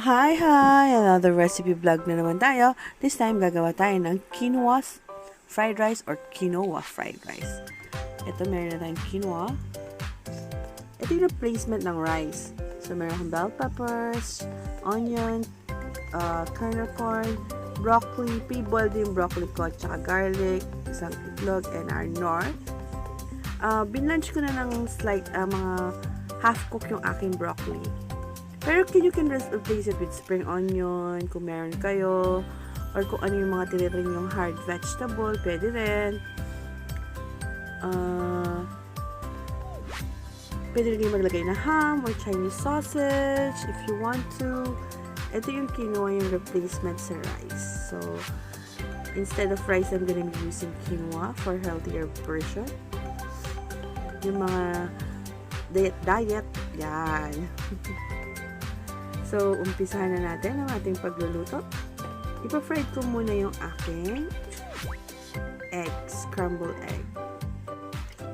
Hi! Another recipe vlog na naman tayo. This time, gagawa tayo ng quinoa fried rice or quinoa fried rice. Ito, meron na tayong quinoa. Ito yung replacement ng rice. So, meron akong bell peppers, onion, kernel corn, broccoli, pre-boiled yung broccoli ko, tsaka garlic, isang itlog, and our knorr. Binlunch ko na ng slight, mga half-cook yung aking broccoli. Pero you can replace it with spring onion, kung meron kayo, or kung ano yung mga tinitring yung hard vegetable, pwede rin. Pwede rin maglagay na ham or Chinese sausage if you want to. Ito yung quinoa, yung replacement sa rice. So, instead of rice, I'm gonna be using quinoa for healthier version. Yung mga diet, yan. So, umpisahan na natin ang ating pagluluto. Ipa-fried ko muna yung aking scrambled egg.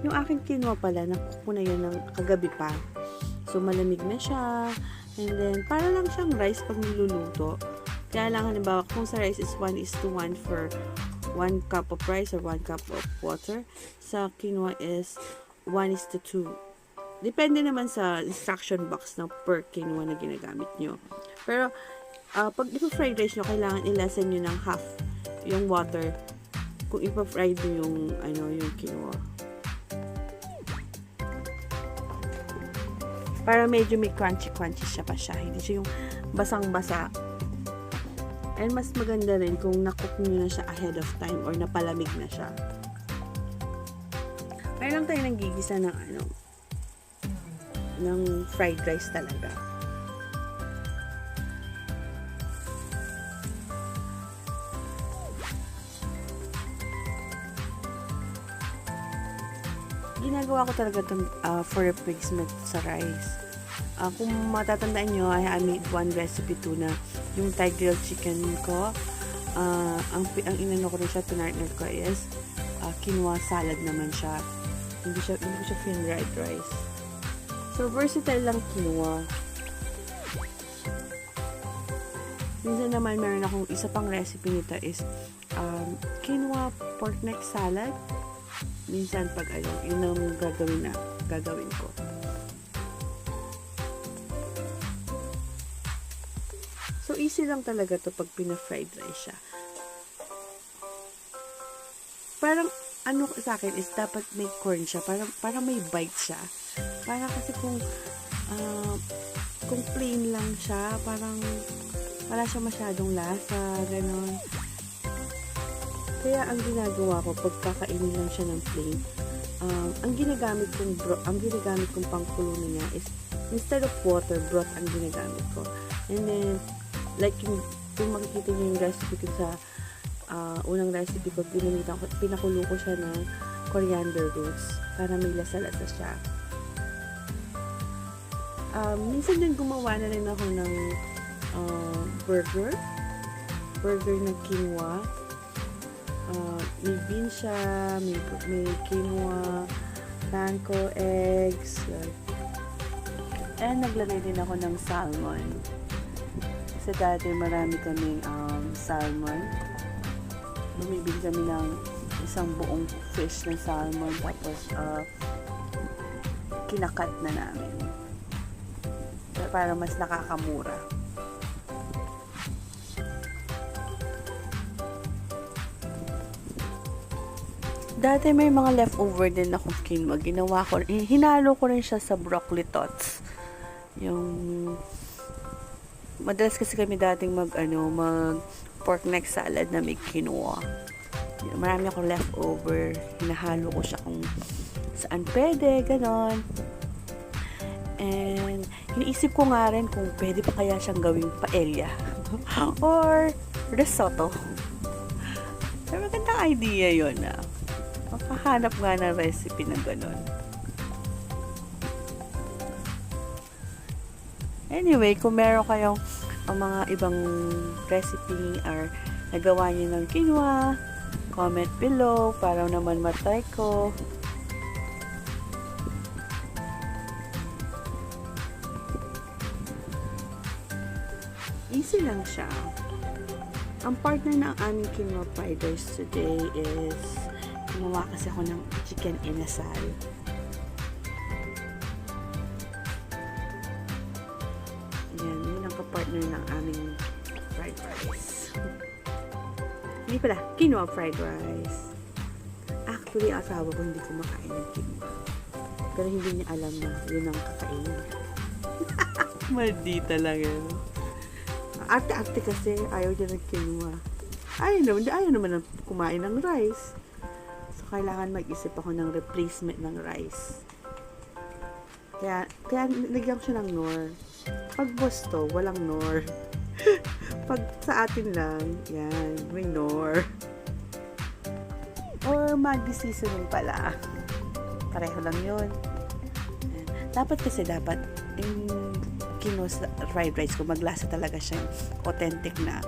Yung aking quinoa pala, nakuha ko na yun ng kagabi pa. So, malamig na siya. And then, para lang siyang rice pag niluluto. Kaya lang, halimbawa, kung sa rice is 1:1 for 1 cup of rice or 1 cup of water. Sa quinoa is 1:2. Depende naman sa instruction box ng per quinoa na ginagamit nyo. Pero, pag ipa-fried rice nyo, kailangan i-lessen nyo ng half yung water kung ipa-fried nyo yung quinoa. Para medyo may crunchy siya pa siya. Hindi siya yung basang-basa. And mas maganda rin kung nakook nyo na siya ahead of time or napalamig na siya. Kaya lang tayo nang gigisa ng fried rice talaga. Ginagawa ko talaga itong for replacement sa rice. Kung matatandaan nyo, I made one recipe too na yung Thai grilled chicken ko. Ang inano ko rin siya, tinartner ko is quinoa salad naman siya. Hindi ko siya fried rice. So, versatile lang quinoa. Minsan naman, meron akong isa pang recipe nito is quinoa pork neck salad. Minsan, pag yun ang gagawin ko. So, easy lang talaga to pag pina-fried rice siya. Parang, sa akin is dapat may corn siya. Parang may bite siya. Para kasi kung plain lang siya, parang wala siya masyadong lasa, ganon. Kaya ang ginagawa ko, pag kakainin lang siya ng plain, ang ginagamit kong pangkulo na niya is, instead of water, broth ang ginagamit ko. And then, like kung makikita niyo yung recipe ko sa unang recipe ko, pinakulo ko siya ng coriander roots para may lasa-lasa siya. Minsan din gumawa na rin ako ng burger na quinoa. May beans siya, may quinoa, panko, eggs, and naglagay din ako ng salmon. Kasi dati marami kaming salmon. Bumibili kami ng isang buong fish na salmon, tapos kinakat na namin para mas nakakamura. Dati may mga leftover din akong quinoa. Hinalo ko rin siya sa broccoli tots. Yung madalas kasi kami dating mag pork neck salad na may quinoa. Marami akong leftover. Hinahalo ko siya kung saan pwede, ganon. And iniisip ko nga rin kung pwede pa kaya siyang gawing paella or risotto. Pero magandang idea yun makahanap nga ng recipe na ganon. Anyway, kung meron kayong mga ibang recipe or nagawa niyo ng quinoa, comment below para naman matry ko. Easy lang siya. Ang partner ng aming quinoa fried rice today is gumawa kasi ako ng chicken inasal. Yun ang kapartner ng aming fried rice. Hindi pala, quinoa fried rice. Actually, asawa ko hindi kumakain ng quinoa. Pero hindi niya alam na yun ang kakainin. Maldita lang yun. Arte-arte kasi, ayaw niya ng quinoa. Ayaw naman kumain ng rice. So, kailangan mag-isip ako ng replacement ng rice. Kaya nagyan ko siya ng knorr. Pag gusto, walang knorr. Pag sa atin lang, yan, may knorr. Or maggie seasoning pala. Pareho lang yun. Dapat yung quinoa fried rice ko, maglasa talaga siya authentic na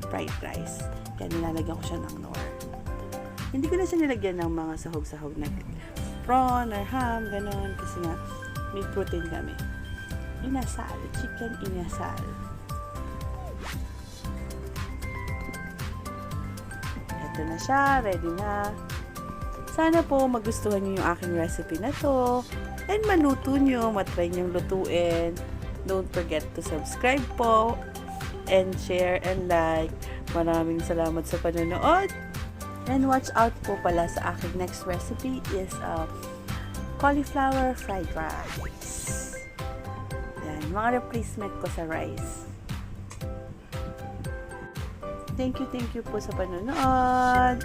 fried rice. Kaya nilalagyan ko siya ng knorr. Hindi ko na siya nilagyan ng mga sahog-sahog na prawn or ham, ganon. Kasi nga, may protein kami. Inasal. Chicken inasal. Ito na siya. Ready na. Sana po magustuhan niyo yung aking recipe na to. And maluto nyo. Matry nyo lutuin. Don't forget to subscribe po. And share and like. Maraming salamat sa panonood. And watch out po pala sa aking next recipe is cauliflower fried rice. Yan, mga replacement ko sa rice. Thank you po sa panonood.